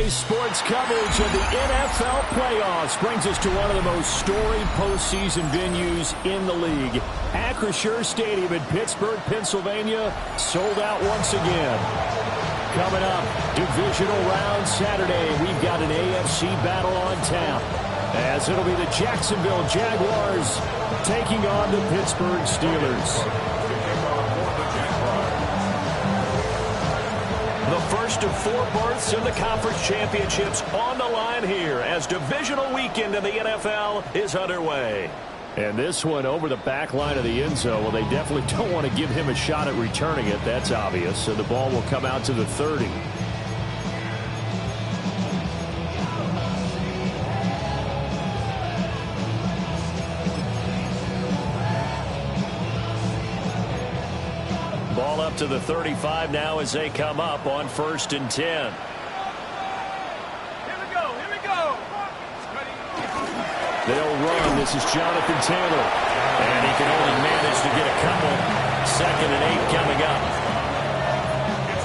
Today's sports coverage of the NFL playoffs brings us to one of the most storied postseason venues in the league. Acrisure Stadium in Pittsburgh, Pennsylvania, sold out once again. Coming up, divisional round Saturday, we've got an AFC battle on tap, as it'll be the Jacksonville Jaguars taking on the Pittsburgh Steelers. The first of 4 berths in the conference championships on the line here as divisional weekend in the NFL is underway. And this one over the back line of the end zone. Well, they definitely don't want to give him a shot at returning it. That's obvious. So the ball will come out to the 30. Ball up to the 35 now as they come up on 1st and 10. Here we go. They'll run. This is Jonathan Taylor. And he can only manage to get a couple. 2nd and 8 coming up.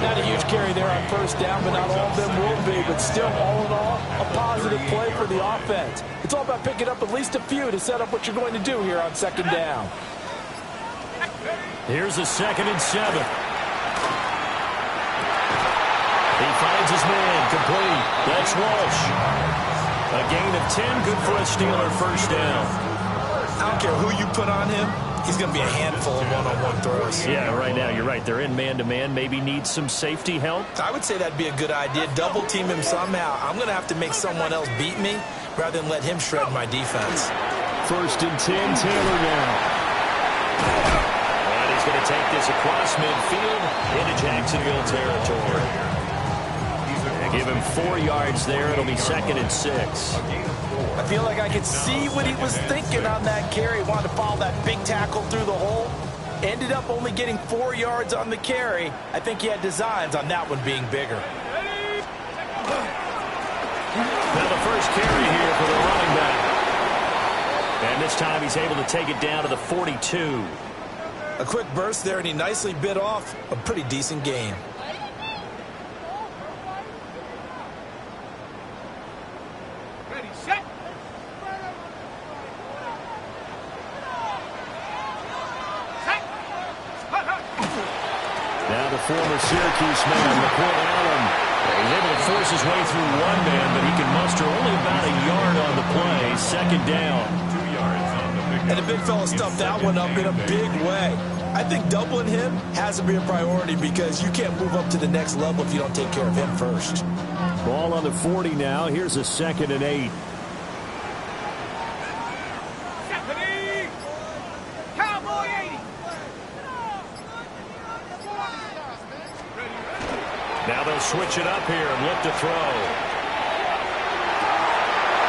Not a huge carry there on 1st down, but not all of them will be. But still, all in all, a positive play for the offense. It's all about picking up at least a few to set up what you're going to do here on 2nd down. Here's a 2nd and 7. He finds his man, complete. That's Walsh. A gain of 10, good for a Steeler 1st down. I don't care who you put on him, he's going to be a handful of one-on-one throws. Yeah, right now, you're right. They're in man-to-man, maybe needs some safety help. I would say that'd be a good idea. Double team him somehow. I'm going to have to make someone else beat me rather than let him shred my defense. 1st and 10, Taylor now. Going to take this across midfield into Jacksonville territory. Give him 4 yards there. It'll be 2nd and 6. I feel like I could see what he was thinking on that carry. He wanted to follow that big tackle through the hole. Ended up only getting 4 yards on the carry. I think he had designs on that one being bigger. Now the first carry here for the running back. And this time he's able to take it down to the 42. A quick burst there, and he nicely bit off a pretty decent gain. Ready, set. Now the former Syracuse man, McCoy Allen. He's able to force his way through one man, but he can muster only about a yard on the play. 2nd down. And the big fella stuffed that one up in a big way. I think doubling him has to be a priority because you can't move up to the next level if you don't take care of him first. Ball on the 40 now. Here's a 2nd and 8. Stephanie! Cowboy 80! Now they'll switch it up here and look to throw.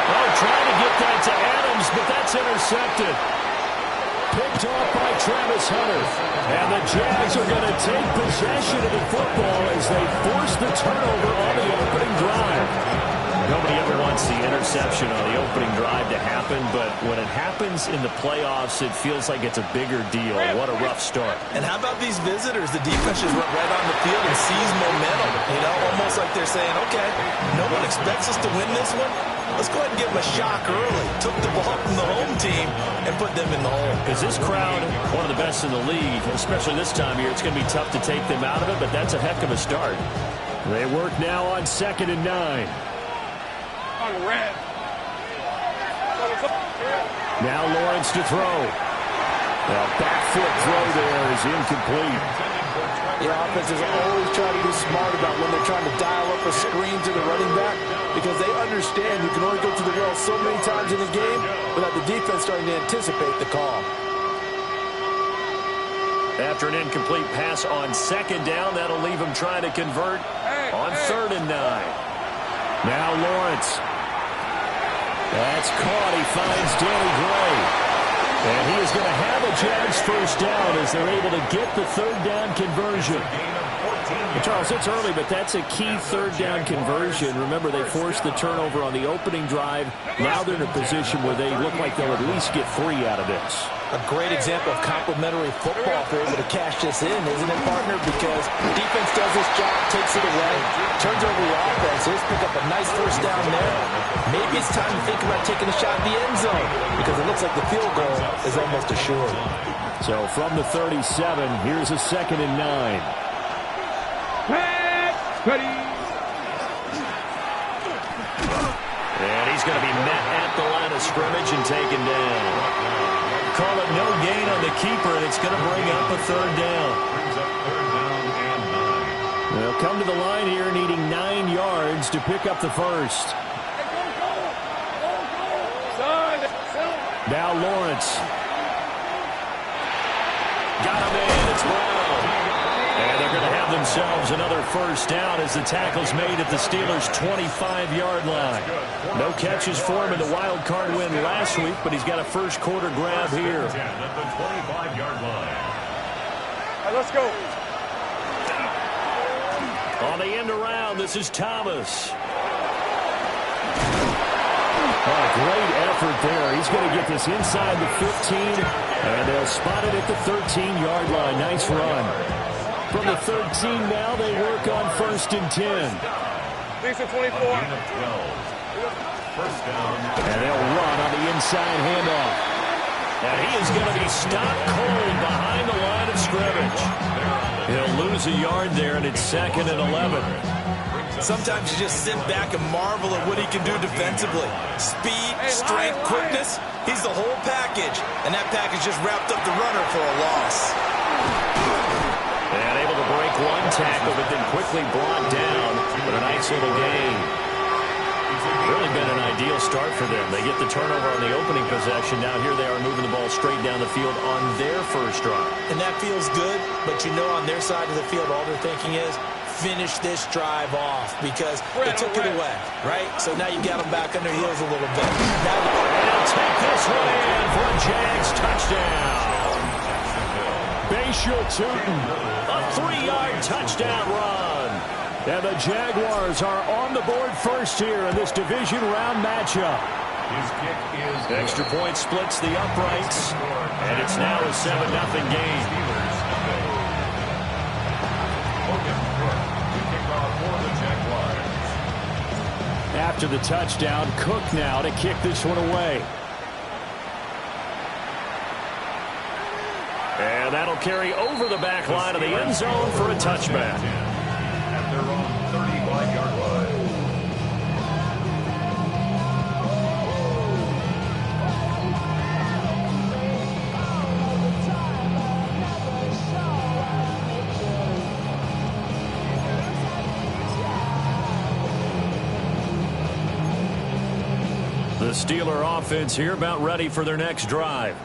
Oh, trying to get that to Adams, but that's intercepted. Picked off by Travis Hunter. And the Jags are going to take possession of the football as they force the turnover on the opening drive. Nobody ever wants the interception on the opening drive to happen, but when it happens in the playoffs, it feels like it's a bigger deal. What a rough start. And how about these visitors? The defense just went right on the field and seized momentum. You know, almost like they're saying, okay, no one expects us to win this one. Let's go ahead and give them a shock early. Took the ball from the home team and put them in the hole. Is this crowd one of the best in the league, especially this time of year? It's going to be tough to take them out of it, but that's a heck of a start. They work now on 2nd and 9. Red. Now Lawrence to throw. Well, back foot throw there is incomplete. The offenses always try to be smart about when they're trying to dial up a screen to the running back because they understand you can only go to the well so many times in the game without the defense starting to anticipate the call. After an incomplete pass on 2nd down, that'll leave him trying to convert on 3rd and 9. Now Lawrence. That's caught. He finds Danny Gray. And he is going to have a Jags 1st down as they're able to get the 3rd down conversion. And Charles, it's early, but that's a key 3rd down conversion. Remember, they forced the turnover on the opening drive. Now they're in a position where they look like they'll at least get 3 out of this. A great example of complementary football if they're able to cash this in, isn't it, partner? Because defense does this job, takes it away, turns over the offense. Let's pick up a nice first down there. Maybe it's time to think about taking a shot in the end zone because it looks like the field goal is almost assured. So from the 37, here's a 2nd and 9. Ready. And he's going to be met at the line of scrimmage and taken down. Call it no gain on the keeper, and it's going to bring up a 3rd down. They'll come to the line here needing 9 yards to pick up the first. Now Lawrence. Got him in. It's Brown. And they're going to have themselves another first down as the tackle's made at the Steelers' 25-yard line. No catches for him in the wild card win last week, but he's got a first quarter grab here. At the 25-yard line. All right, let's go. On the end around, this is Thomas. Great effort there. He's going to get this inside the 15, and they'll spot it at the 13-yard line. Nice run. From the 13 now, they work on 1st and 10. These are 24. First down. And they'll run on the inside handoff. And he is going to be stopped cold behind the line of scrimmage. He'll lose a yard there, and it's 2nd and 11. Sometimes you just sit back and marvel at what he can do defensively. Speed, strength, quickness. He's the whole package. And that package just wrapped up the runner for a loss. And able to break one tackle, but then quickly brought down. But a nice little gain. Really been an ideal start for them. They get the turnover on the opening possession. Now here they are moving the ball straight down the field on their first drive. And that feels good, but you know on their side of the field all they're thinking is, finish this drive off because they took it away, right? So now you got them back on their heels a little bit. Now they'll take this one in for a JAX touchdown. Bashal Tootin, a 3-yard touchdown run. And the Jaguars are on the board first here in this division round matchup. His kick is extra point splits the uprights, and it's now a 7-0 game. After the touchdown, Cook now to kick this one away. And that'll carry over the back line of the end zone for a touchback. At their own 35-yard line. The Steeler offense here about ready for their next drive.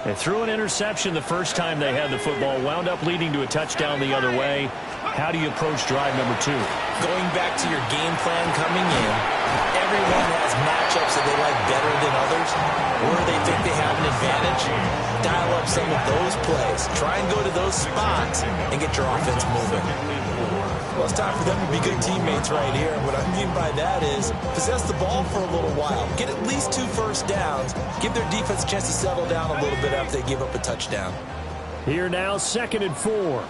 They threw an interception the first time they had the football, wound up leading to a touchdown the other way. How do you approach drive number 2? Going back to your game plan coming in, everyone has matchups that they like better than others, where they think they have an advantage. Dial up some of those plays. Try and go to those spots and get your offense moving. Well, it's time for them to be good teammates right here. What I mean by that is possess the ball for a little while. Get at least 2 first downs. Give their defense a chance to settle down a little bit after they give up a touchdown. Here now, 2nd and 4.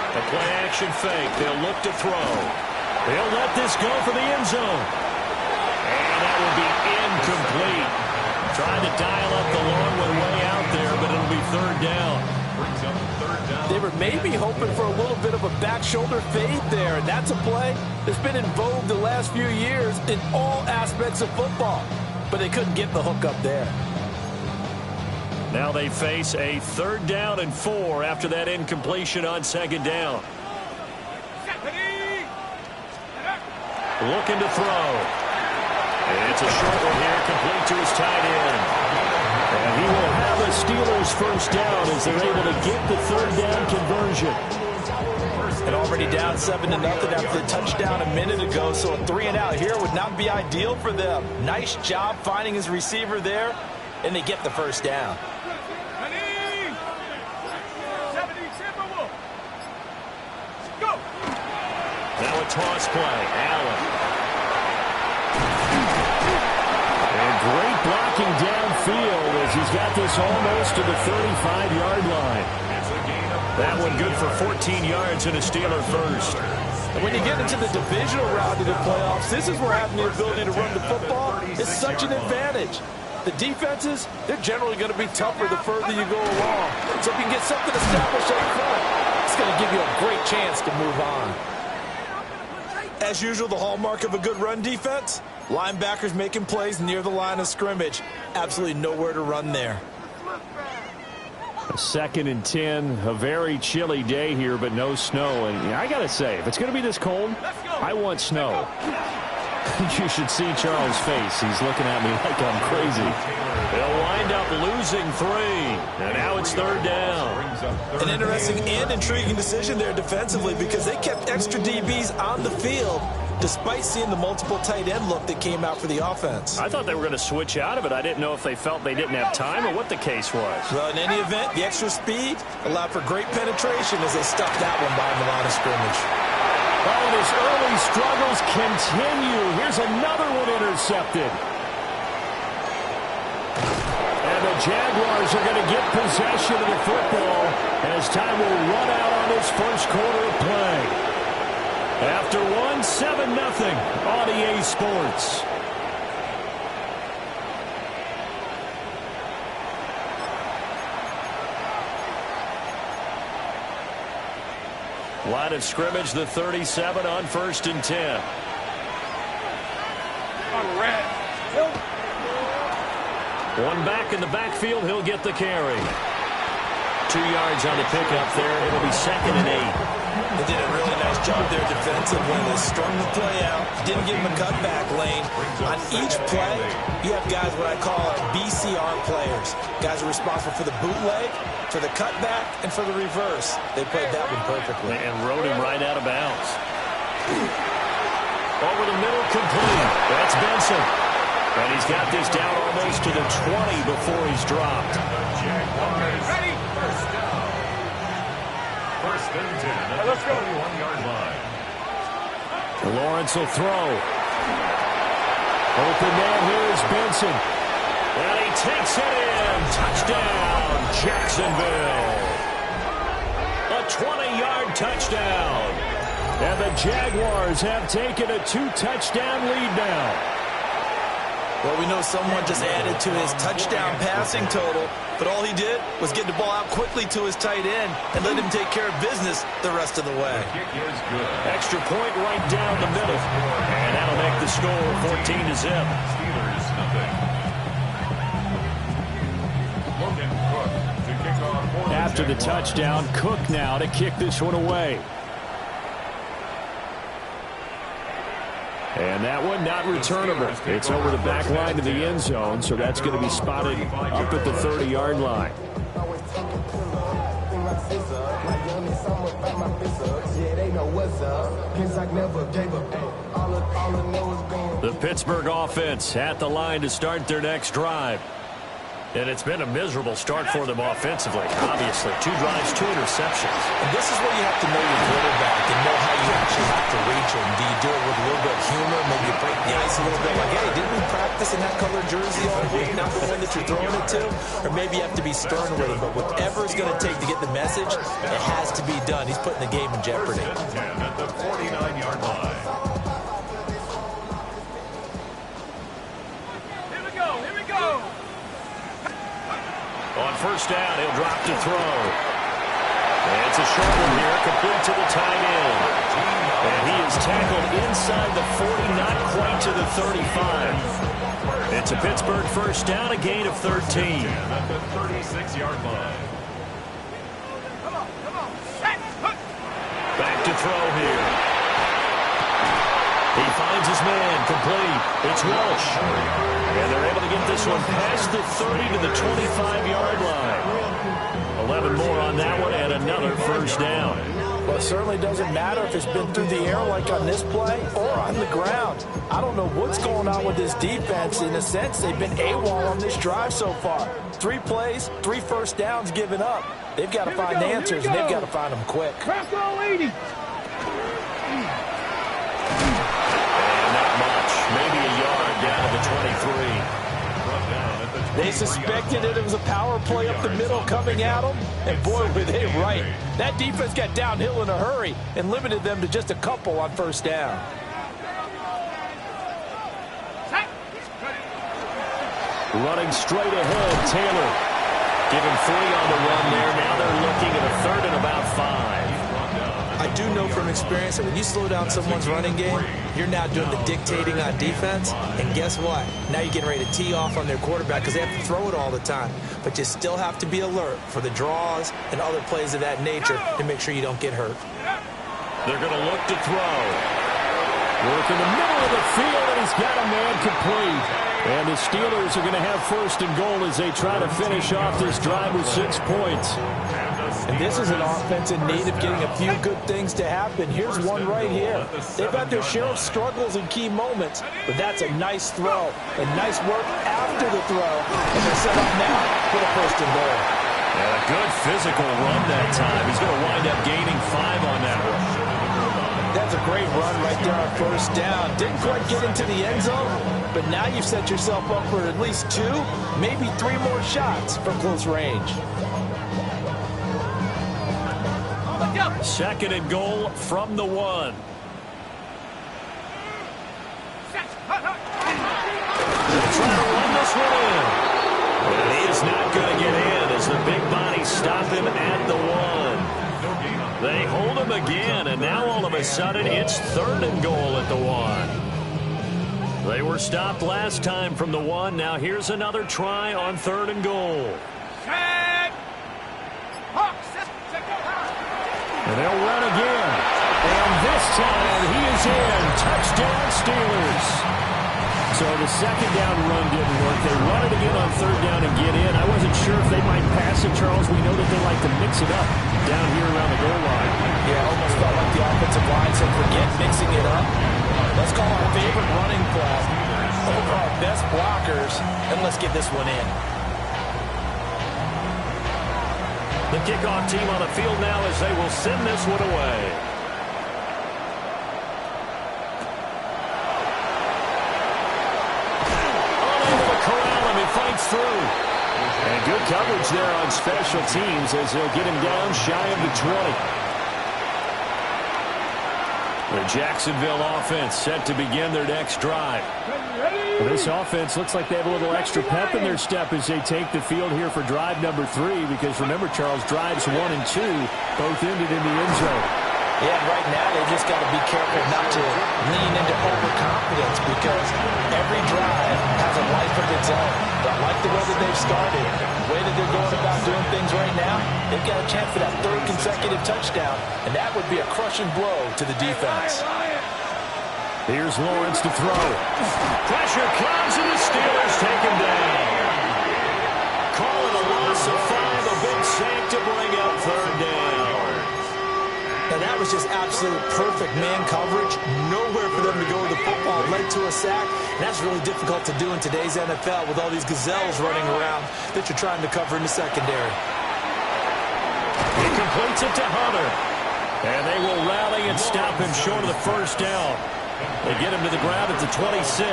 A play-action fake. They'll look to throw. They'll let this go for the end zone. And that will be incomplete. Trying to dial up the long one way out there, but it'll be 3rd down. They were maybe hoping for a little bit of a back shoulder fade there, and that's a play that's been in vogue the last few years in all aspects of football. But they couldn't get the hook up there. Now they face a 3rd down and 4 after that incompletion on 2nd down. Looking to throw. It's a short one here, complete to his tight end. And he will have the Steelers first down as they're able to get the 3rd down conversion. And already down 7-0 after the touchdown a minute ago, so a 3 and out here would not be ideal for them. Nice job finding his receiver there, and they get the first down. Now a toss play. Allen. great blocking downfield as he's got this almost to the 35-yard line. That one good for 14 yards and a Steeler first. And when you get into the divisional round of the playoffs, this is where having the ability to run the football is such an advantage. The defenses, they're generally going to be tougher the further you go along. So if you can get something established up front, it's going to give you a great chance to move on. As usual, the hallmark of a good run defense, linebackers making plays near the line of scrimmage. Absolutely nowhere to run there. A 2nd and 10, a very chilly day here, but no snow. And I got to say, if it's going to be this cold, I want snow. You should see Charles' face. He's looking at me like I'm crazy. They'll wind up losing 3. And now it's 3rd down. An interesting and intriguing decision there defensively because they kept extra DBs on the field despite seeing the multiple tight end look that came out for the offense. I thought they were going to switch out of it. I didn't know if they felt they didn't have time or what the case was. Well, in any event, the extra speed allowed for great penetration as they stuffed that one behind the line of scrimmage. Oh, and his early struggles continue. Here's another one intercepted. And the Jaguars are going to get possession of the football as time will run out on this first quarter of play. After 7-0 on EA Sports. Line of scrimmage, the 37 on 1st and 10. One back in the backfield, he'll get the carry. 2 yards on the pickup there. It'll be 2nd and 8. They did a really nice job there defensively. They strung the play out, didn't give him a cutback lane. On each play, you have guys what I call BCR players. Guys are responsible for the bootleg, for the cutback, and for the reverse. They played that one perfectly. And rode him right out of bounds. Over the middle, complete. That's Benson. And he's got this down almost to the 20 before he's dropped. Ready? First down. First and 10 at the 21-yard line. Lawrence will throw. Open man here is Benson. And he takes it in. Touchdown, Jacksonville. A 20-yard touchdown. And the Jaguars have taken a 2-touchdown lead now. Well, we know someone just added to his touchdown passing total, but all he did was get the ball out quickly to his tight end and let him take care of business the rest of the way. The kick is good. Extra point right down the middle. And that'll make the score 14-0. Steelers nothing. Logan Cook to kick off for After the Jaguars. touchdown, Cook now to kick this one away. And that one not returnable. It's over the back line to the end zone, so that's going to be spotted up at the 30-yard line. The Pittsburgh offense at the line to start their next drive. And it's been a miserable start for them offensively, obviously. 2 drives, 2 interceptions. And this is where you have to know your quarterback and know how you actually have to reach him. Do you do it with a little bit of humor, maybe you break the ice a little bit, like, hey, didn't we practice in that color jersey all week, not the one that you're throwing it to? Or maybe you have to be stern with him, but whatever it's going to take to get the message, it has to be done. He's putting the game in jeopardy. 10 at the 49-yard line. Here we go. On first down, he'll drop to throw. And it's a short one here, complete to the tight end. And he is tackled inside the 40, not quite to the 35. It's a Pittsburgh first down, a gain of 13. At the 36-yard line. Back to throw here. He finds his man, complete. It's Walsh. And they're able to get this one past the 30 to the 25-yard line. 11 more on that one and another first down. Well, it certainly doesn't matter if it's been through the air like on this play or on the ground. I don't know what's going on with this defense. In a sense, they've been AWOL on this drive so far. 3 plays, 3 first downs given up. They've got to find answers, and they've got to find them quick. Crack all 80. And not much. Maybe a yard down to the 23. They suspected it was a power play up the middle coming at them, and boy, were they right. That defense got downhill in a hurry and limited them to just a couple on first down. Running straight ahead, Taylor. Give him 3 on the run there. Now they're looking at a 3rd and about 5. I do know from experience that when you slow down someone's running game, you're now doing the dictating on defense. And guess what? Now you're getting ready to tee off on their quarterback because they have to throw it all the time. But you still have to be alert for the draws and other plays of that nature to make sure you don't get hurt. They're going to look to throw. Work in the middle of the field, and he's got a man complete. And the Steelers are going to have 1st and goal as they try to finish off this drive with 6 points. And this is an offense in need of getting a few good things to happen. Here's one right here. They've had their share of struggles in key moments, but that's a nice throw and nice work after the throw. And they're set up now for the 1st and goal. And a good physical run that time. He's going to wind up gaining 5 on that one. That's a great run right there on 1st down. Didn't quite get into the end zone, but now you've set yourself up for at least 2, maybe 3 more shots from close range. 2nd and goal from the 1. They'll try to run this one in. And he is not going to get in as the big bodies stop him at the 1. They hold him again, and now all of a sudden it's 3rd and goal at the 1. They were stopped last time from the 1. Now here's another try on 3rd and goal. And they'll run again. And this time he is in. Touchdown Steelers. So the 2nd down run didn't work. They run it again on 3rd down and get in. I wasn't sure if they might pass it, Charles. We know that they like to mix it up down here around the goal line. Yeah, almost felt like the offensive line said, forget mixing it up. Let's call our favorite running play over our best blockers, and let's get this one in. The kickoff team on the field now as they will send this one away. Unable to corral him. He fights through. And good coverage there on special teams as they'll get him down shy of the 20. The Jacksonville offense set to begin their next drive. This offense looks like they have a little extra pep in their step as they take the field here for drive number 3, because remember, Charles, drives 1 and 2 both ended in the end zone. Yeah, right now they just got to be careful not to lean into overconfidence, because every drive has a life of its own. But I like the way that they've started, the way that they're going about doing things right now, they've got a chance for that 3rd consecutive touchdown, and that would be a crushing blow to the defense. Here's Lawrence to throw. Pressure comes, and the Steelers take him down. Calling a loss of 5, a big sack to bring up 3rd down. And that was just absolute perfect man coverage. Nowhere for them to go with the football. Led to a sack. And that's really difficult to do in today's NFL with all these gazelles running around that you're trying to cover in the secondary. He completes it to Hunter. And they will rally and stop him short of the 1st down. They get him to the ground at the 26.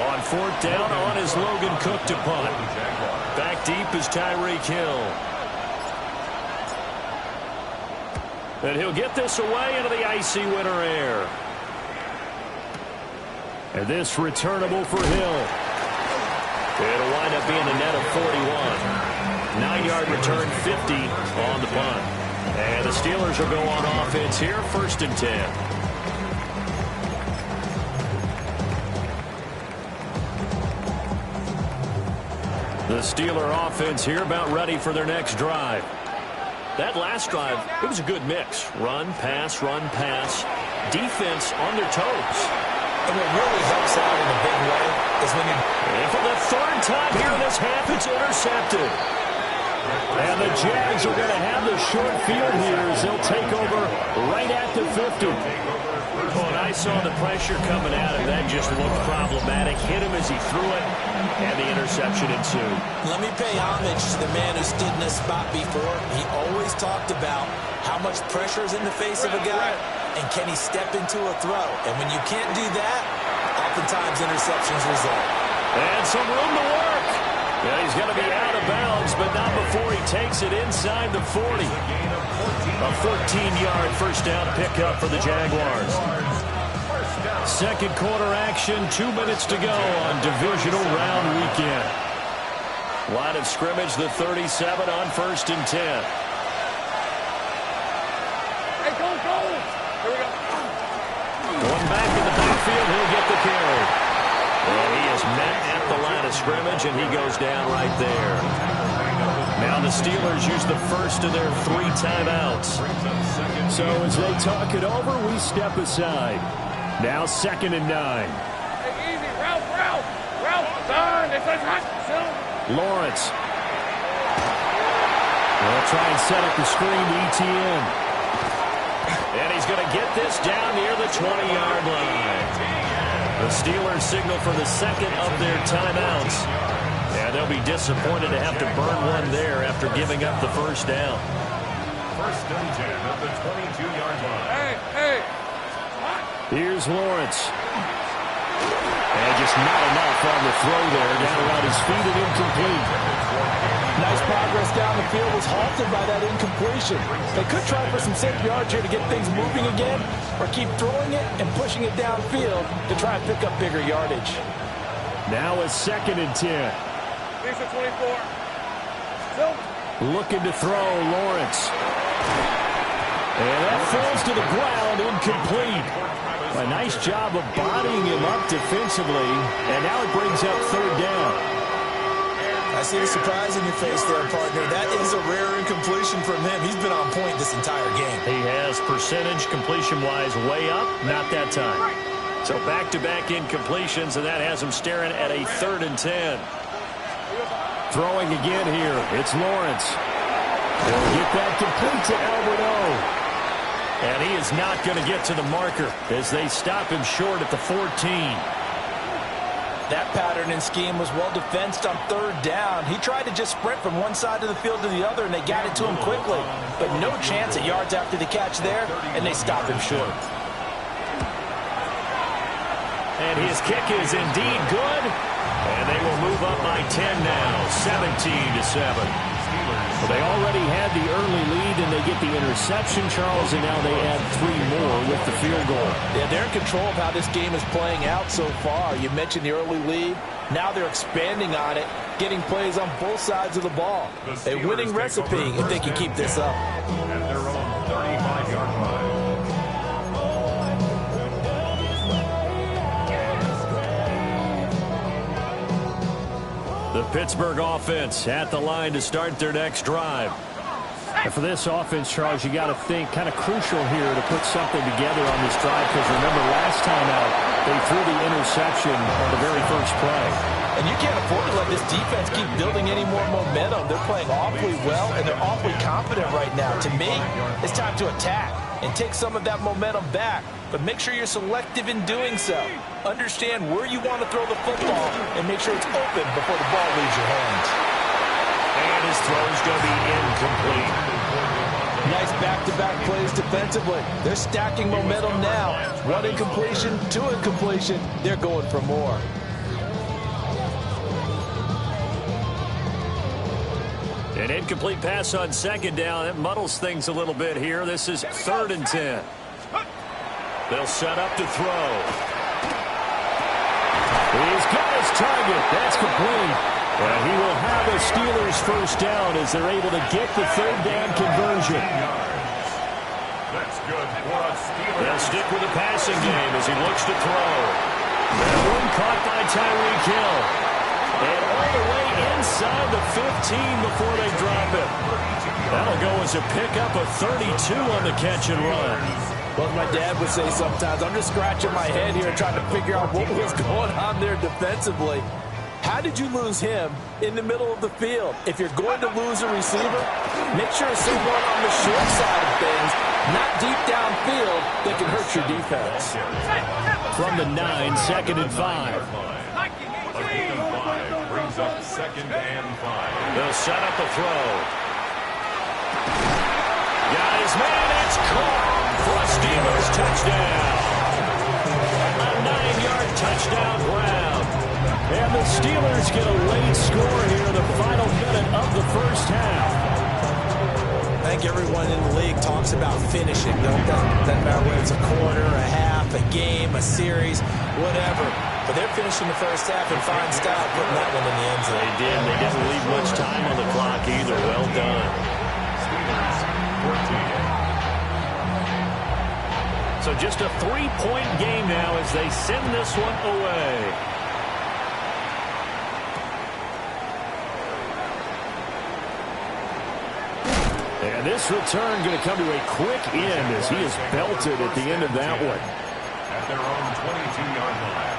On 4th down, on is Logan Cook to punt. Back deep is Tyreek Hill. And he'll get this away into the icy winter air. And this returnable for Hill. It'll wind up being a net of 41. 9-yard return, 50 on the punt. And the Steelers will go on offense here, 1st and 10. The Steeler offense here about ready for their next drive. That last drive, it was a good mix. Run, pass, defense on their toes. And what really helps out in a big way is when you... And for the 3rd time here in this half, it's intercepted. And the Jags are going to have the short field here as they'll take over right at the 50. When I saw the pressure coming at him, that just looked problematic. Hit him as he threw it, and the interception ensued. Let me pay homage to the man who stood in this spot before. He always talked about how much pressure is in the face of a guy, and can he step into a throw. And when you can't do that, oftentimes interceptions result. And some room to work. Yeah, he's going to be out of bounds, but not before he takes it inside the 40. A 14-yard first down pickup for the Jaguars. Second quarter action, 2 minutes to go on divisional round weekend. Line of scrimmage, the 37 on 1st and 10. Hey, go! Here we go. Going back in the backfield, he'll get the carry. And he is met at the line of scrimmage, and he goes down right there. Now the Steelers use the first of their 3 timeouts. So as they talk it over, we step aside. Now 2nd and 9. Hey, easy. Ralph. Son, it's a hot son. Lawrence. They'll try and set up the screen to ETN. And he's going to get this down near the 20-yard line. The Steelers signal for the second of their timeouts. And they'll be disappointed to have to burn one there after giving up the first down. 1st and 10 at the 22-yard line. Hey. Here's Lawrence. And just not enough on the throw there. Down around his feet and incomplete. Nice progress down the field was halted by that incompletion. They could try for some safe yards here to get things moving again, or keep throwing it and pushing it downfield to try and pick up bigger yardage. Now a 2nd and 10. Lisa 24. Looking to throw, Lawrence. And that falls to the ground, incomplete. A nice job of bodying him up defensively, and now it brings up 3rd down. I see the surprise in your face there, partner. That is a rare incompletion from him. He's been on point this entire game. He has percentage completion-wise way up, not that time. So back-to-back incompletions, and that has him staring at a 3rd and 10. Throwing again here. It's Lawrence. They'll get that complete to Albert O. And he is not going to get to the marker as they stop him short at the 14. That pattern and scheme was well defensed on 3rd down. He tried to just sprint from one side of the field to the other, and they got it to him quickly. But no chance at yards after the catch there, and they stop him short. And his kick is indeed good. And they will move up by 10 now, 17-7. Well, they already had the early lead, and they get the interception, Charles, and now they add 3 more with the field goal. Yeah, they're in control of how this game is playing out so far. You mentioned the early lead. Now they're expanding on it, getting plays on both sides of the ball. A winning recipe if they can keep this up. At their own 35-yard line. The Pittsburgh offense at the line to start their next drive. And for this offense, Charles, you got to think kind of crucial here to put something together on this drive, because remember last time out, they threw the interception on the very first play. And you can't afford to let this defense keep building any more momentum. They're playing awfully well, and they're awfully confident right now. To me, it's time to attack and take some of that momentum back. But make sure you're selective in doing so. Understand where you want to throw the football and make sure it's open before the ball leaves your hands. And his throw's going to be incomplete. Nice back-to-back plays defensively. They're stacking momentum now. 1 incompletion, 2 incompletion. They're going for more. An incomplete pass on 2nd down. It muddles things a little bit here. This is 3rd and 10. They'll set up to throw. He's got his target. That's complete. And he will have a Steelers first down as they're able to get the 3rd down conversion. That's good for a Steelers. They'll stick with the passing game as he looks to throw. That one caught by Tyreek Hill. And all the way inside the 15 before they drop it. That'll go as a pickup of 32 on the catch and run. Well, as my dad would say sometimes, I'm just scratching my head here trying to figure out what was going on there defensively. How did you lose him in the middle of the field? If you're going to lose a receiver, make sure it's someone on the short side of things, not deep downfield, that can hurt your defense. From the 9, 2nd and 5. A gain of 5 brings up 2nd and 5. They'll set up a throw. Got his man, it's caught for a Steelers touchdown. A 9-yard touchdown ground. And the Steelers get a late score here in the final minute of the first half. I think everyone in the league talks about finishing. Doesn't matter whether it's a quarter, a half, a game, a series, whatever. But they're finishing the first half in fine style, putting that one in the end zone. They did. They didn't leave much time on the clock either. Well done. Steelers, 14. So just a 3-point game now as they send this one away. And this return going to come to a quick end as he is belted at the end of that one. At their own 22-yard line.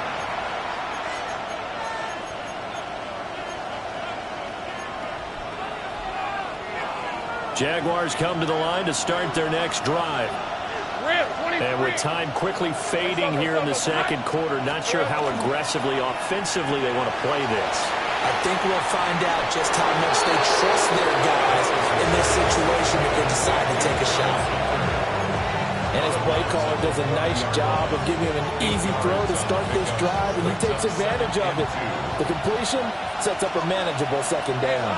Jaguars come to the line to start their next drive. And with time quickly fading here in the second quarter, not sure how aggressively, offensively they want to play this. I think we'll find out just how much they trust their guys in this situation if they decide to take a shot. And his play caller does a nice job of giving him an easy throw to start this drive, and he takes advantage of it. The completion sets up a manageable second down.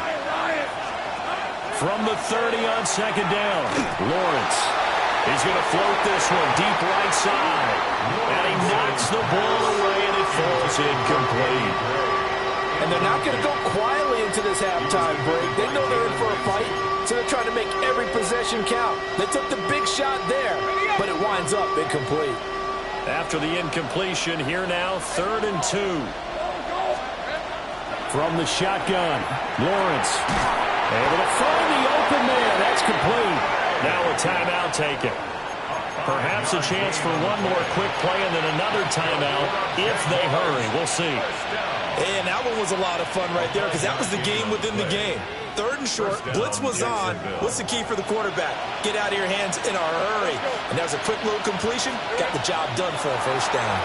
From the 30 on second down, Lawrence. He's going to float this one deep right side. And he knocks the ball away, and it falls incomplete. And they're not going to go quietly into this halftime break. They know they're in for a fight, so they're trying to make every possession count. They took the big shot there, but it winds up incomplete. After the incompletion, here now, 3rd and 2. From the shotgun, Lawrence. Able to find the open man. That's complete. Now a timeout taken. Perhaps a chance for one more quick play and then another timeout if they hurry. We'll see. And that one was a lot of fun right there because that was the game within the game. 3rd and short, blitz was on. What's the key for the quarterback? Get out of your hands in a hurry. And that was a quick little completion. Got the job done for a first down.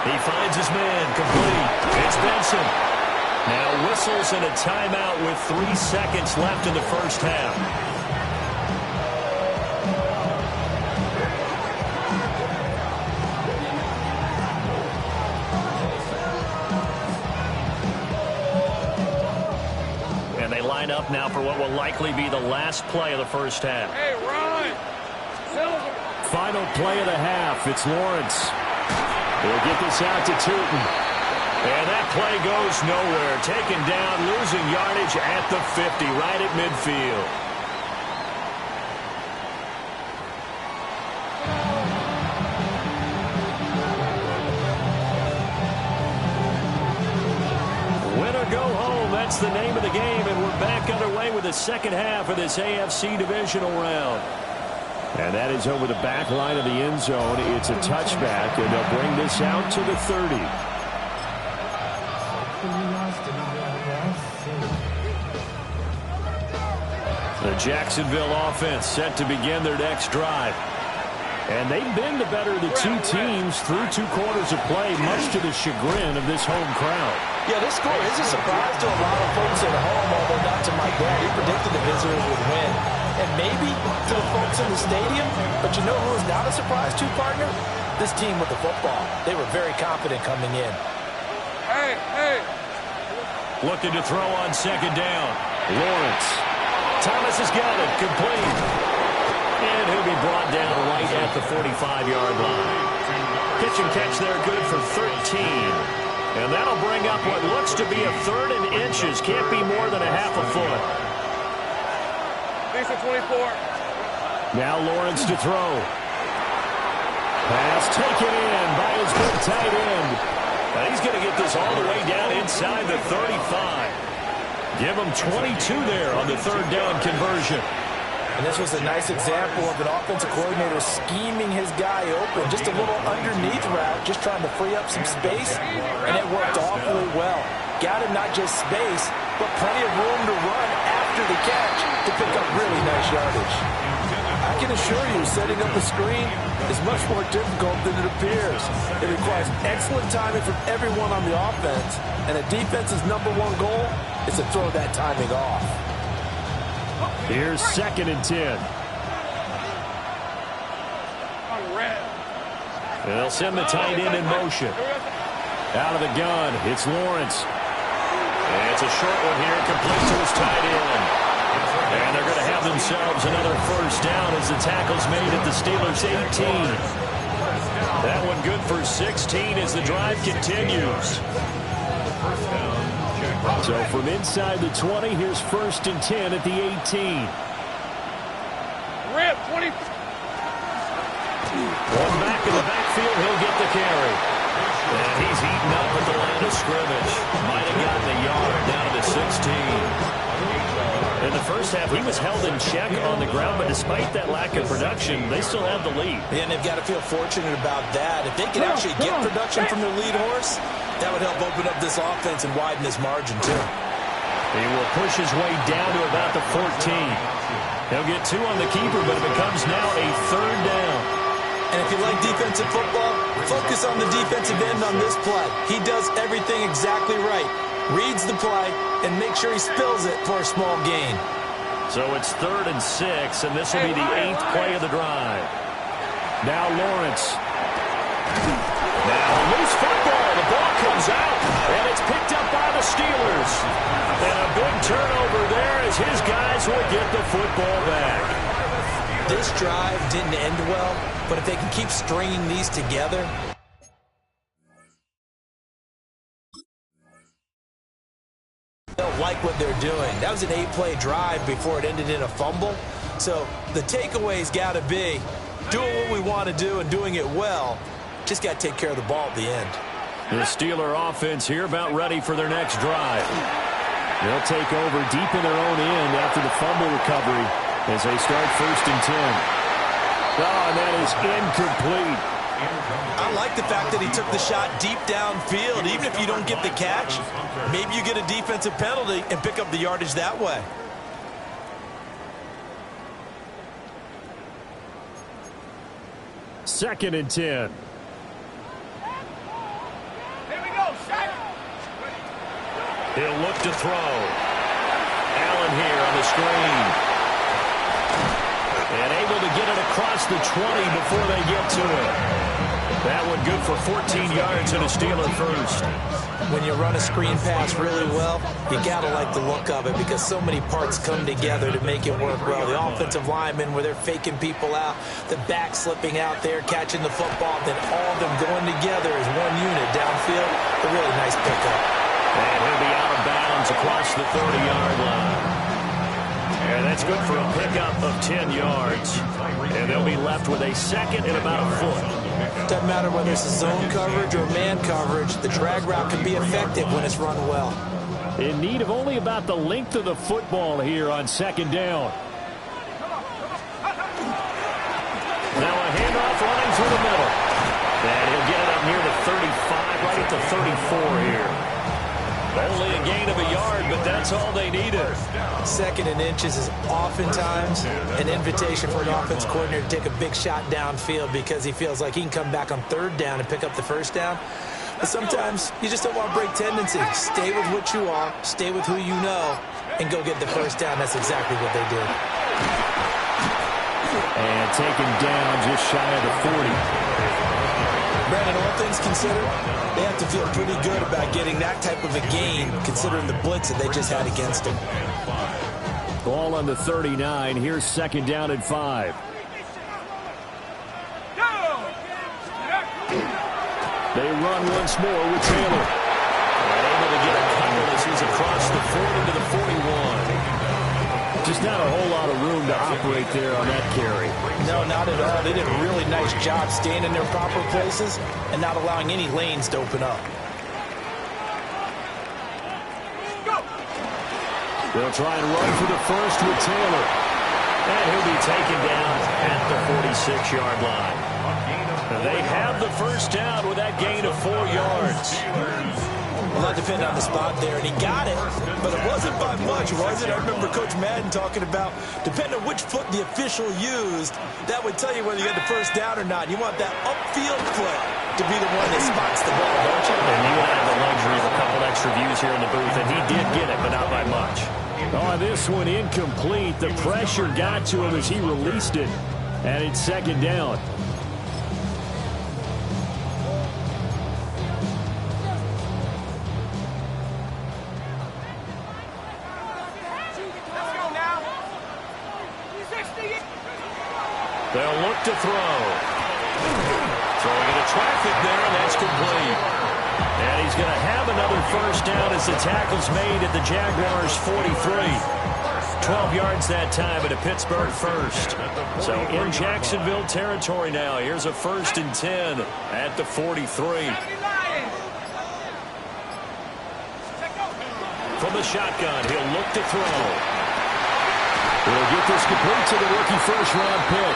He finds his man, complete. It's Benson. Now whistles and a timeout with 3 seconds left in the first half. And they line up now for what will likely be the last play of the first half. Hey, run! Final play of the half. It's Lawrence. He'll get this out to Tootin. And that play goes nowhere. Taken down, losing yardage at the 50, right at midfield. Win or go home, that's the name of the game, and we're back underway with the second half of this AFC divisional round. And that is over the back line of the end zone. It's a touchback, and they'll bring this out to the 30. The Jacksonville offense set to begin their next drive. And they've been the better of the two teams through 2 quarters of play, much to the chagrin of this home crowd. Yeah, this score is a surprise to a lot of folks at home, although not to my dad. He predicted the visitors would win. And maybe to the folks in the stadium, but you know who is not a surprise to, partner? This team with the football. They were very confident coming in. Hey! Looking to throw on second down. Lawrence. Thomas has got it. Complete. And he'll be brought down right at the 45-yard line. Pitch and catch there, good for 13. And that'll bring up what looks to be a 3rd and inches. Can't be more than a half a foot. Decent 24. Now Lawrence to throw. Pass taken in by his good tight end. Now he's going to get this all the way down inside the 35. Give him 22 there on the 3rd down conversion. And this was a nice example of an offensive coordinator scheming his guy open. Just a little underneath route, just trying to free up some space, and it worked awfully well. Got him not just space, but plenty of room to run after the catch to pick up really nice yardage. I can assure you, setting up a screen is much more difficult than it appears. It requires excellent timing from everyone on the offense, and a defense's #1 goal is to throw that timing off. Here's 2nd and 10. On red. And they'll send the tight end in motion. Out of the gun, it's Lawrence. And it's a short one here, complete to his tight end. And they're going to have themselves another first down as the tackle's made at the Steelers' 18. That one good for 16 as the drive continues. So from inside the 20, here's 1st and 10 at the 18. Rip, 20. One back in the backfield, he'll get the carry. And he's eaten up at the line of scrimmage. Might have gotten a yard down to the 16. In the first half, he was held in check on the ground, but despite that lack of production, they still have the lead. And they've got to feel fortunate about that. If they can actually get production from their lead horse, that would help open up this offense and widen this margin, too. He will push his way down to about the 14. He'll get 2 on the keeper, but it becomes now a 3rd down. And if you like defensive football, focus on the defensive end on this play. He does everything exactly right. Reads the play and make sure he spills it for a small gain. So it's 3rd and 6, and this will be the 8th play of the drive. Now Lawrence. Now loose football. The ball comes out, and it's picked up by the Steelers. And a big turnover there as his guys will get the football back. This drive didn't end well, but if they can keep stringing these together, they'll like what they're doing. That was an 8-play drive before it ended in a fumble. So the takeaway's got to be doing what we want to do and doing it well. Just got to take care of the ball at the end. The Steeler offense here about ready for their next drive. They'll take over deep in their own end after the fumble recovery as they start 1st and 10. Oh, and that is incomplete. I like the fact that he took the shot deep downfield. Even if you don't get the catch, maybe you get a defensive penalty and pick up the yardage that way. Second and 10. Here we go, shot. He'll look to throw. Allen here on the screen. And able to get it across the 20 before they get to it. That one good for 14 yards and a Steeler first. When you run a screen pass really well, you got to like the look of it because so many parts come together to make it work well. The offensive linemen where they're faking people out, the back slipping out there, catching the football, then all of them going together as one unit downfield. A really nice pickup. And he'll be out of bounds across the 30-yard line. And that's good for a pickup of 10 yards. And they'll be left with a second and about a foot. Doesn't matter whether it's a zone coverage or man coverage, the drag route can be effective when it's run well. In need of only about the length of the football here on 2nd down. Now a handoff running through the middle. And he'll get it up near the 35, right at the 34 here. Only a gain of a yard, but that's all they needed. 2nd and inches is oftentimes an invitation for an offense coordinator to take a big shot downfield because he feels like he can come back on 3rd down and pick up the 1st down. But sometimes you just don't want to break tendency. Stay with what you are, stay with who you know, and go get the 1st down. That's exactly what they did. And taken down just shy of the 40. Brandon, all things considered, they have to feel pretty good about getting that type of a gain considering the blitz that they just had against them. Ball on the 39. Here's 2nd down and 5. They run once more with Taylor. And able to get a couple as he's across the 40 to the 41. Just not a whole lot of room to operate there on that carry. No, not at all. They did a really nice job staying in their proper places and not allowing any lanes to open up. They'll try and run for the first with Taylor. And he'll be taken down at the 46-yard line. They have the 1st down with that gain of 4 yards. Well, that depended on the spot there, and he got it, but it wasn't by much, was it? I remember Coach Madden talking about, depending on which foot the official used, that would tell you whether you had the 1st down or not. You want that upfield foot to be the one that spots the ball, don't you? And you have the luxury of a couple extra views here in the booth, and he did get it, but not by much. Oh, this one incomplete. The pressure got to him as he released it, and it's 2nd down. They'll look to throw. Throwing into traffic there, and that's complete. And he's going to have another first down as the tackle's made at the Jaguars' 43. 12 yards that time at a Pittsburgh first. So in Jacksonville territory now. Here's a 1st and 10 at the 43. From the shotgun, he'll look to throw. He'll get this complete to the rookie first-round pick.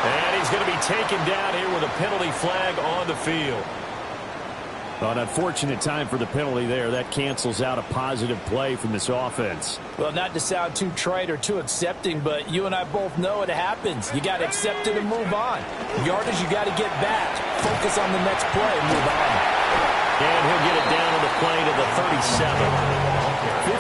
And he's going to be taken down here with a penalty flag on the field. An unfortunate time for the penalty there. That cancels out a positive play from this offense. Well, not to sound too trite or too accepting, but you and I both know it happens. You got to accept it and move on. Yardage, you got to get back. Focus on the next play and move on. And he'll get it down on the play to the 37.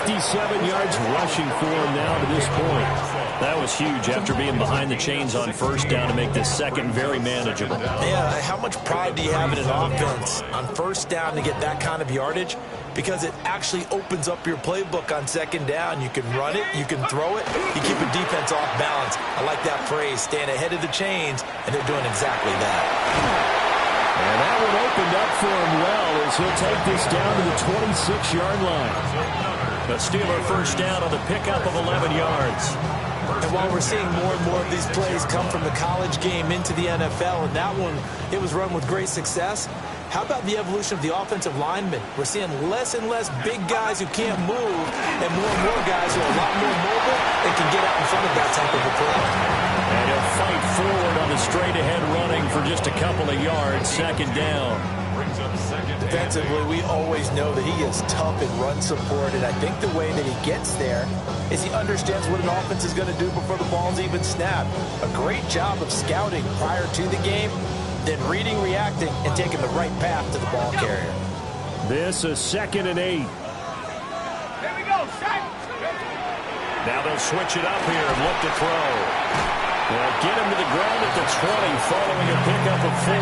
57 yards rushing for him now to this point. That was huge after being behind the chains on first down to make this second very manageable. Yeah, how much pride do you have in an offense on first down to get that kind of yardage? Because it actually opens up your playbook on second down. You can run it, you can throw it, you keep a defense off balance. I like that phrase, staying ahead of the chains, and they're doing exactly that. And that one opened up for him well as he'll take this down to the 26-yard line. The Steeler first down on the pickup of 11 yards. And while we're seeing more and more of these plays come from the college game into the NFL, and that one, it was run with great success, how about the evolution of the offensive linemen? We're seeing less and less big guys who can't move and more guys who are a lot more mobile and can get out in front of that type of a play. And he'll fight forward on the straight-ahead running for just a couple of yards, second down. Defensively, we always know that he is tough in run support, and I think the way that he gets there is he understands what an offense is going to do before the ball's even snapped. A great job of scouting prior to the game, then reading, reacting, and taking the right path to the ball carrier. This is 2nd and 8. Here we go, shot. Now they'll switch it up here and look to throw. They'll get him to the ground at the 20 following a pickup of 4.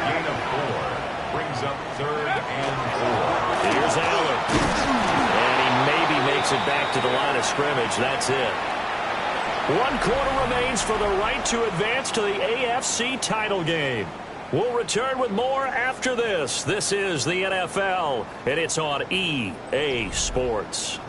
Gain of 4 brings up 3rd and 4. Here's Allen. And he maybe makes it back to the line of scrimmage. That's it. 1 quarter remains for the right to advance to the AFC title game. We'll return with more after this. This is the NFL, and it's on EA Sports.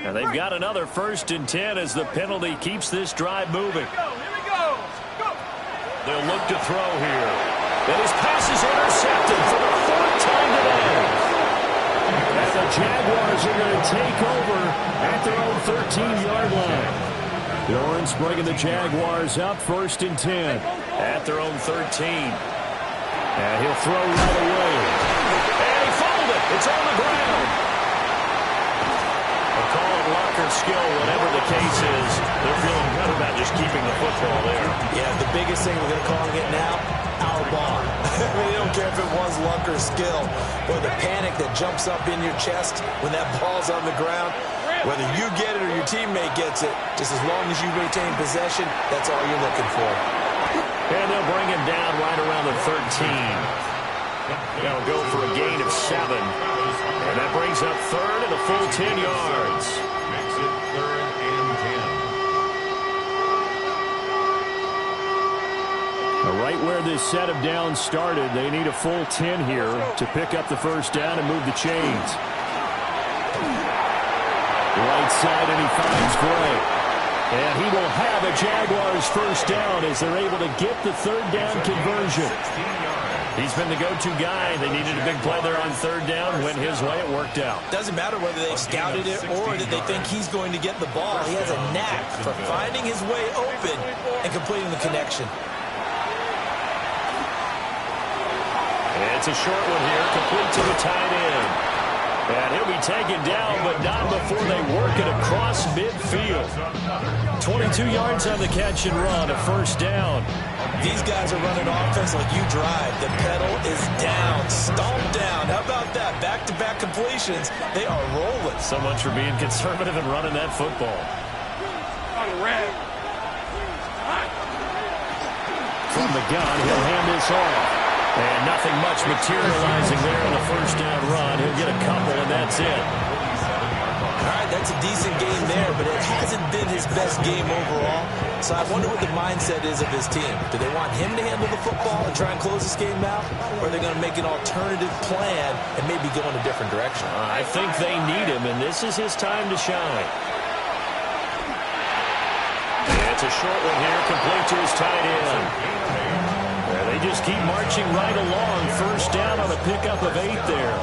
And they've got another 1st and 10 as the penalty keeps this drive moving. They'll look to throw here. And his pass is intercepted for the 4th time today. And the Jaguars are going to take over at their own 13-yard line. Lawrence bringing the Jaguars up 1st and 10 at their own 13. And he'll throw right away. And he fumbled it. It's on the ground. Call it luck or skill, whatever the case is. They're feeling good about just keeping the football there. Yeah, the biggest thing we're going to call it now, our ball. We don't care if it was luck or skill, or the panic that jumps up in your chest when that ball's on the ground. Whether you get it or your teammate gets it, just as long as you retain possession, that's all you're looking for. And they'll bring him down right around the 13. They'll go for a gain of 7. And that brings up 3rd and a full 10 yards. Makes it 3rd and 10. Right where this set of downs started, they need a full 10 here to pick up the first down and move the chains. Right side, and he finds Gray. And he will have a Jaguars first down as they're able to get the 3rd down conversion. He's been the go-to guy. They needed a big play there on 3rd down. Went his way. It worked out. Doesn't matter whether they've scouted it or that they think he's going to get the ball. He has a knack for finding his way open and completing the connection. It's a short one here, complete to the tight end. And he'll be taken down, but not before they work it across midfield. 22 yards on the catch and run, a first down. These guys are running offense like you drive. The pedal is down, stomped down. How about that? Back-to-back completions. They are rolling. So much for being conservative and running that football. On red. Hot. from the gun. He'll hand this off. And nothing much materializing there in the first down run. He'll get a couple, and that's it. All right, that's a decent game there, but it hasn't been his best game overall. So I wonder what the mindset is of his team. Do they want him to handle the football and try and close this game out? Or are they going to make an alternative plan and maybe go in a different direction? I think they need him, and this is his time to shine. It's a short one here, complete to his tight end. They just keep marching right along. First down on a pickup of 8 there.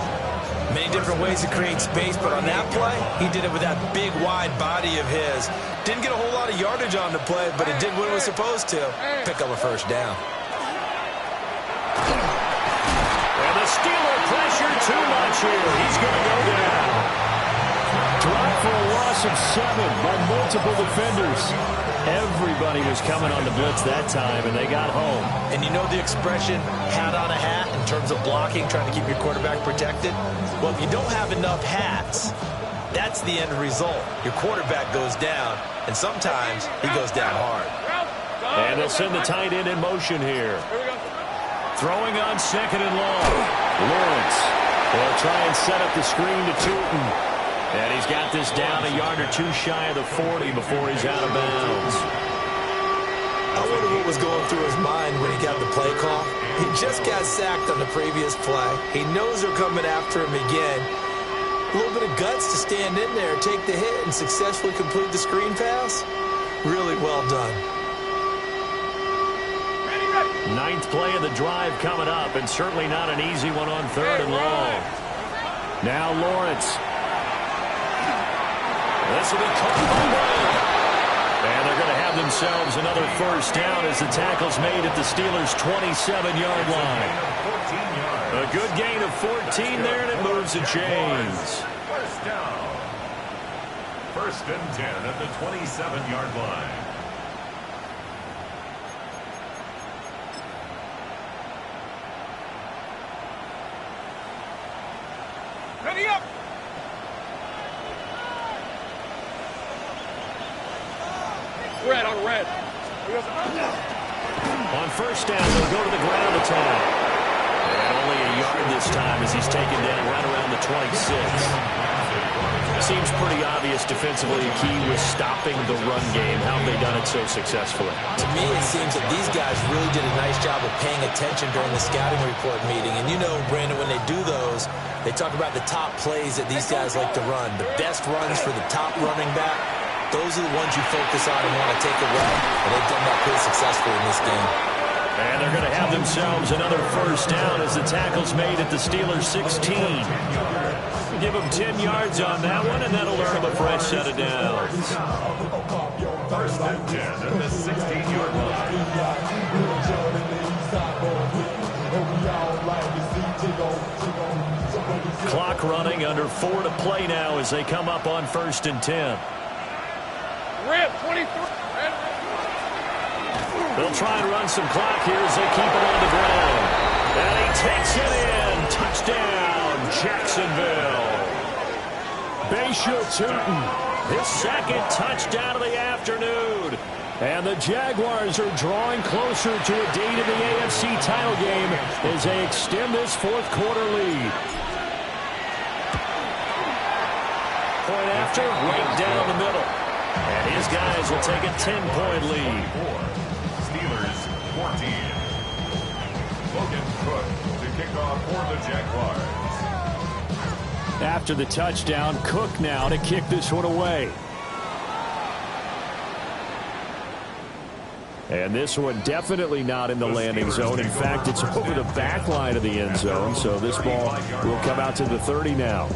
Many different ways to create space, but on that play, he did it with that big, wide body of his. Didn't get a whole lot of yardage on the play, but it did what it was supposed to. Pick up a first down. And the Steeler pressure too much here. He's going to go down. Dropped for a loss of 7 by multiple defenders. Everybody was coming on the blitz that time, and they got home. And you know the expression, hat on a hat, in terms of blocking, trying to keep your quarterback protected? Well, if you don't have enough hats, that's the end result. Your quarterback goes down, and sometimes he goes down hard. And they'll send the tight end in motion here. Throwing on 2nd and long. Lawrence will try and set up the screen to Tootin. And he's got this down a yard or 2 shy of the 40 before he's out of bounds. I wonder what was going through his mind when he got the play call. He just got sacked on the previous play. He knows they're coming after him again. A little bit of guts to stand in there, take the hit, and successfully complete the screen pass. Really well done. 9th play of the drive coming up, and certainly not an easy one on 3rd and long. Now Lawrence. This will be caught by Brown. And they're going to have themselves another first down as the tackle's made at the Steelers' 27-yard line. A good gain of 14 there, and it moves the chains. First down. 1st and 10 at the 27-yard line. Ready up. Red on red. On first down, they'll go to the ground attack. And only a yard this time as he's taken down right around the 26. Seems pretty obvious defensively the key was stopping the run game. How have they done it so successfully? To me, it seems that these guys really did a nice job of paying attention during the scouting report meeting. And you know, Brandon, when they do those, they talk about the top plays that these guys like to run. The best runs for the top running back. Those are the ones you focus on and want to take away, and they've done that pretty successfully in this game. And they're going to have themselves another first down as the tackle's made at the Steelers' 16. Give them 10 yards on that one, and that'll earn them a fresh set of downs. 1st and 10 at the 16-yard line. Clock running, under 4 to play now as they come up on 1st and 10. Rip, 23. They'll try and run some clock here as they keep it on the ground. And he takes it in. Touchdown, Jacksonville. Bayshaw Tootin, his 2nd touchdown of the afternoon. And the Jaguars are drawing closer to a date in the AFC title game as they extend this 4th quarter lead. Point after, right down the middle. And his guys will take a 10-point lead. Steelers 14. Logan Cook to kick off for the Jaguars. After the touchdown, Cook now to kick this one away. And this one definitely not in the landing zone. In fact, it's over the back line of the end zone. So this ball will come out to the 30 now.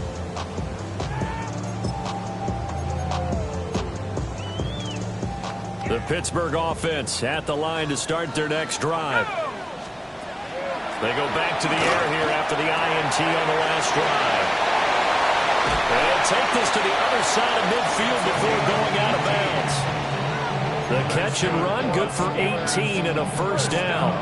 The Pittsburgh offense at the line to start their next drive. They go back to the air here after the INT on the last drive. They'll take this to the other side of midfield before going out of bounds. The catch and run, good for 18 and a first down.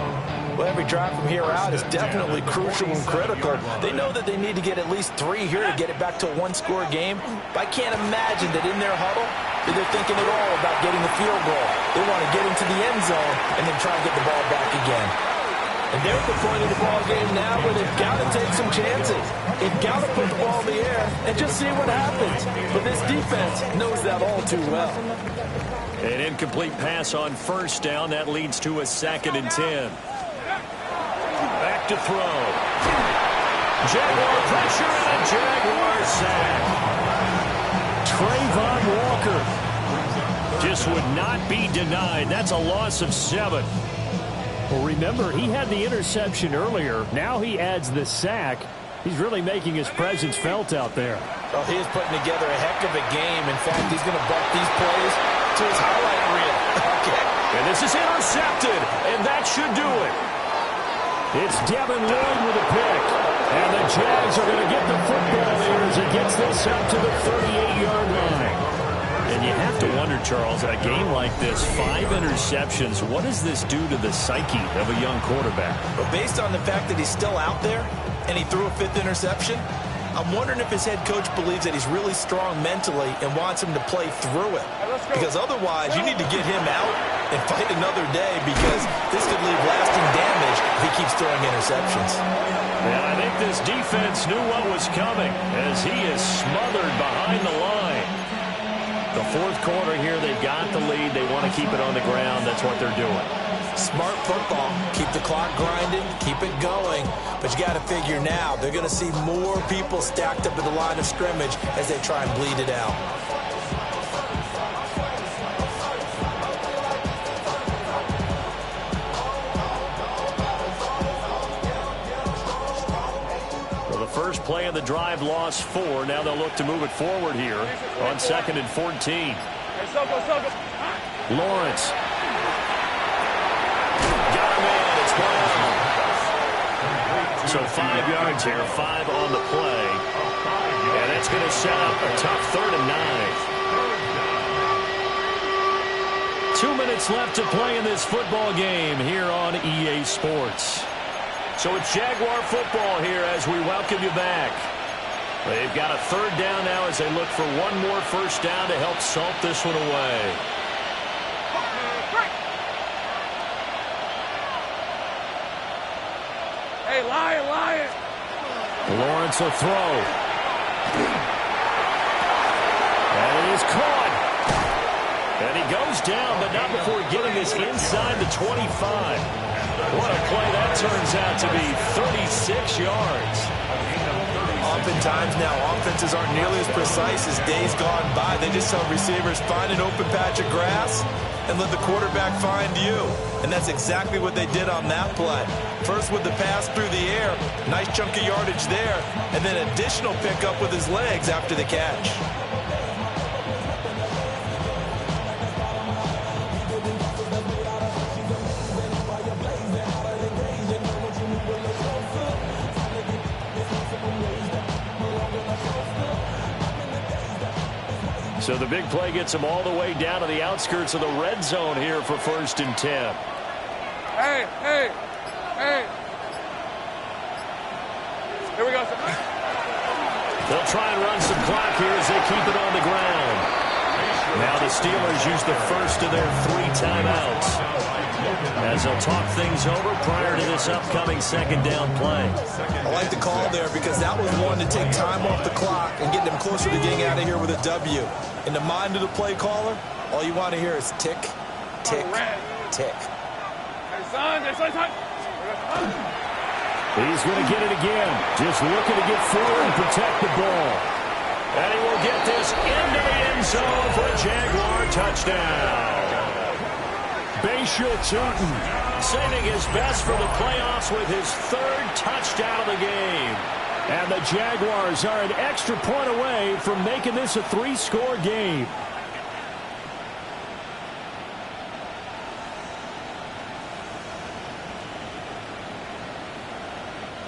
Well, every drive from here out is definitely crucial and critical. They know that they need to get at least 3 here to get it back to a one-score game. But I can't imagine that in their huddle that they're thinking at all about getting the field goal. They want to get into the end zone and then try and get the ball back again. And they're at the point of the ball game now where they've got to take some chances. They've got to put the ball in the air and just see what happens. But this defense knows that all too well. An incomplete pass on first down. That leads to a 2nd and 10. Back to throw. Jaguar pressure and a Jaguar sack. Trayvon Walker just would not be denied. That's a loss of 7. Well, remember, he had the interception earlier. Now he adds the sack. He's really making his presence felt out there. Well, he is putting together a heck of a game. In fact, he's going to buck these plays to his highlight reel. Okay. And this is intercepted, and that should do it. It's Devin Lloyd with a pick. And the Jags are going to get the football here as it gets this up to the 38-yard line. And you have to wonder, Charles, a game like this, 5 interceptions, what does this do to the psyche of a young quarterback? But based on the fact that he's still out there and he threw a 5th interception, I'm wondering if his head coach believes that he's really strong mentally and wants him to play through it. Because otherwise, you need to get him out and fight another day, because this could leave lasting damage if he keeps throwing interceptions. And I think this defense knew what was coming as he is smothered behind the line. The 4th quarter here, they've got the lead. They want to keep it on the ground. That's what they're doing. Smart football. Keep the clock grinding. Keep it going. But you got to figure now, they're going to see more people stacked up at the line of scrimmage as they try and bleed it out. First play of the drive, lost 4. Now they'll look to move it forward here on 2nd and 14. Lawrence. Got him in. It's 1. So 5 yards here, 5 on the play. And that's going to set up a tough 3rd and 9. 2 minutes left to play in this football game here on EA Sports. So it's Jaguar football here as we welcome you back. They've got a 3rd down now as they look for one more first down to help salt this one away. Hey, Lion. Lawrence will throw. And it is caught. And he goes down, but not before getting this inside the 25. What a play that turns out to be, 36 yards. Oftentimes now, offenses aren't nearly as precise as days gone by. They just tell receivers, find an open patch of grass and let the quarterback find you. And that's exactly what they did on that play. First with the pass through the air, nice chunk of yardage there, and then additional pickup with his legs after the catch. So the big play gets them all the way down to the outskirts of the red zone here for 1st and 10. Hey. Here we go. They'll try and run some clock here as they keep it on the ground. Now the Steelers use the first of their 3 timeouts as they'll talk things over prior to this upcoming 2nd down play. I like the call there because that was one to take time off the clock and get them closer to getting out of here with a W. In the mind of the play caller, all you want to hear is tick, tick, tick. He's going to get it again. Just looking to get forward and protect the ball. And he will get this into the end zone for a Jaguar touchdown. Tootin saving his best for the playoffs with his 3rd touchdown of the game. And the Jaguars are an extra point away from making this a 3-score game.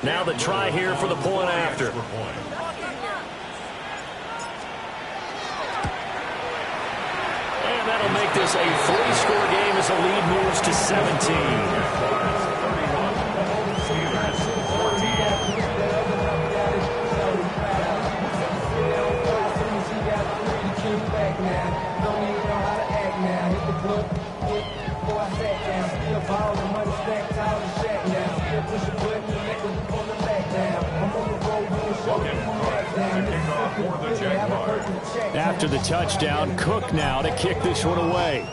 Now the try here for the point after. And that'll make this a 3-score game as the lead moves to 17. for the Jaguars. After the touchdown, Cook now to kick this one away.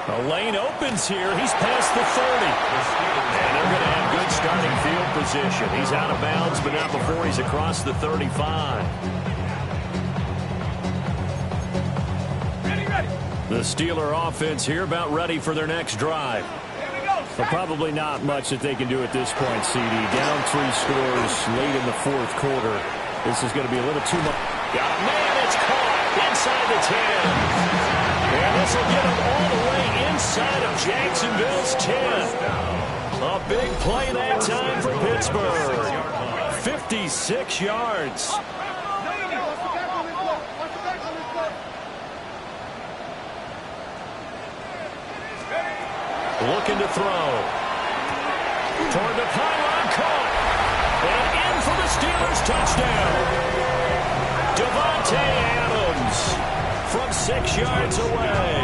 The lane opens here. He's past the 30. And they're going to have good starting field position. He's out of bounds, but not before he's across the 35. The Steeler offense here about ready for their next drive. But probably not much that they can do at this point, CD. Down 3 scores late in the fourth quarter. This is going to be a little too much. Got a man, it's caught inside the 10. And this will get him all the way inside of Jacksonville's 10. A big play that time for Pittsburgh. 56 yards. Looking to throw. Toward the pylon, caught. And in for the Steelers touchdown. Devontae Adams from 6 yards away.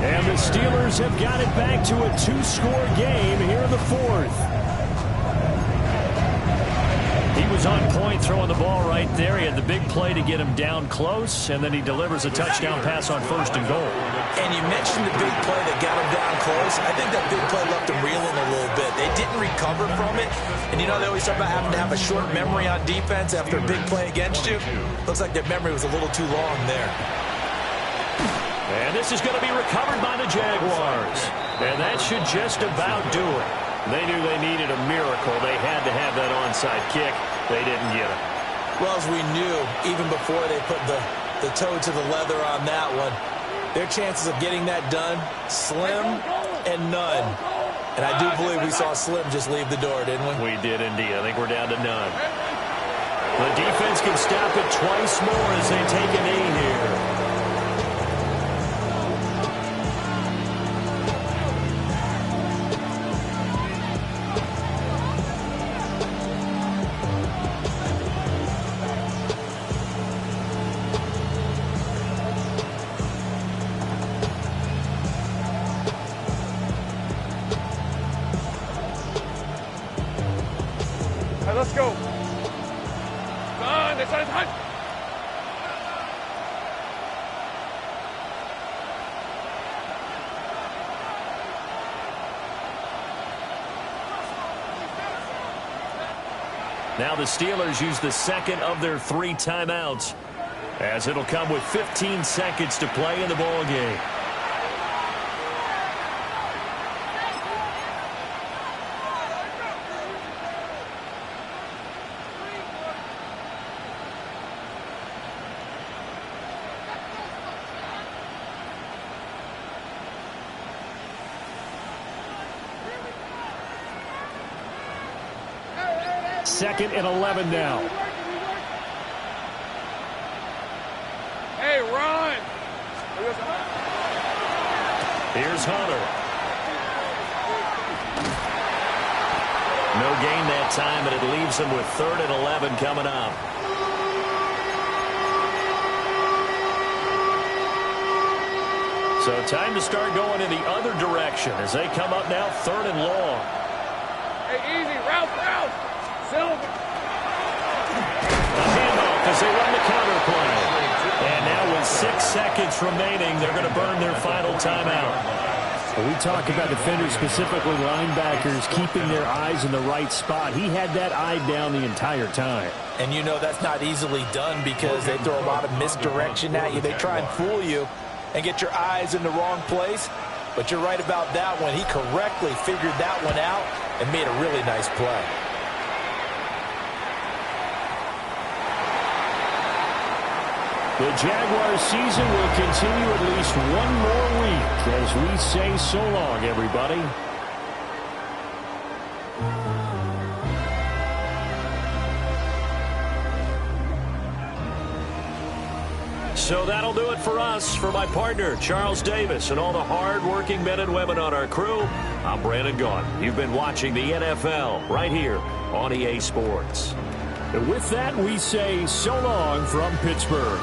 And the Steelers have got it back to a 2-score game here in the fourth. He was on point throwing the ball right there. He had the big play to get him down close, and then he delivers a touchdown pass on 1st and goal. And you mentioned the big play that got him down close. I think that big play left him reeling a little bit. They didn't recover from it. And, you know, they always talk about having to have a short memory on defense after a big play against you. Looks like their memory was a little too long there. And this is going to be recovered by the Jaguars. And that should just about do it. They knew they needed a miracle. They had to have that onside kick. They didn't get it. Well, as we knew, even before they put the toe to the leather on that one, their chances of getting that done, slim and none. And I do believe we saw Slim just leave the door, didn't we? We did indeed. I think we're down to none. The defense can stop it twice more as they take a knee here. Let's go. It's on hunt. Now the Steelers use the second of their 3 timeouts, as it'll come with 15 seconds to play in the ball game. Second and 11 now. Hey, run! Here's Hunter. No gain that time, and it leaves him with 3rd and 11 coming up. So time to start going in the other direction as they come up now 3rd and long. Hey, easy, Ralph. Silver. A handoff as they run the counter play. And now with 6 seconds remaining, they're going to burn their final timeout. Well, we talk about defenders, specifically linebackers, keeping their eyes in the right spot. He had that eye down the entire time. And you know that's not easily done because they throw a lot of misdirection at you. They try and fool you and get your eyes in the wrong place. But you're right about that one. He correctly figured that one out and made a really nice play. The Jaguars season will continue at least one more week as we say so long, everybody. So that'll do it for us. For my partner, Charles Davis, and all the hard-working men and women on our crew, I'm Brandon Gaudin. You've been watching the NFL right here on EA Sports. And with that, we say so long from Pittsburgh.